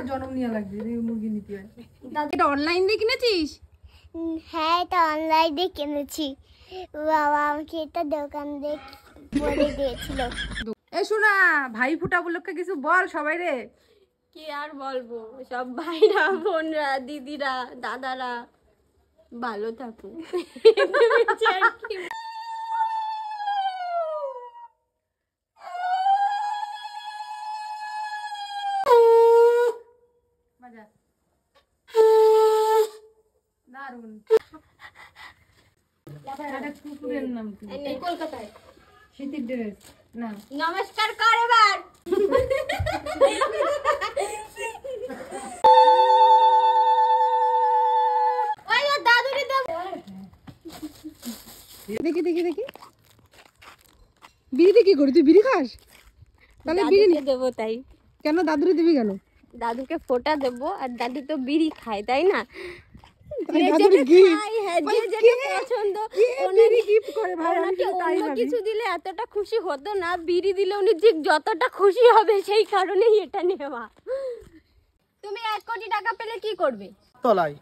জন্ম নিয়ে লাগবে মুরগি নিতে হয়। এটা অনলাইন দিয়ে কিনেছিস? হ্যাঁ, এটা অনলাইন দিয়ে কিনেছি। বাবা আমাকে এটা দোকান দিয়ে বলে দিয়েছিল। এ শোনা, ভাই ফুটা উপলক্ষে কিছু বল সবাই রে। কি আর বলবো, সব ভাইরা বোনরা দিদিরা দাদারা ভালো থাকো। দারুন। কুকুরের নাম কি? কলকাতায় শীতের ড্রেস না। নমস্কার কর এবার। দেখি দেখি দেখি বিড়িতে কি করি? তুই বিড়ি খাস? তাহলে বিড়ি দেবো তাই। কেন দাদুরে দিবি কেন? দাদুকে ফোঁটা দেবো আর দাদু তো বিড়ি খায় তাই না? কিছু দিলে এতটা খুশি হতো না, বিড়ি দিলে উনি ঠিক যতটা খুশি হবে সেই কারণেই এটা নেওয়া। তুমি 1 কোটি টাকা পেলে কি করবে? তলায়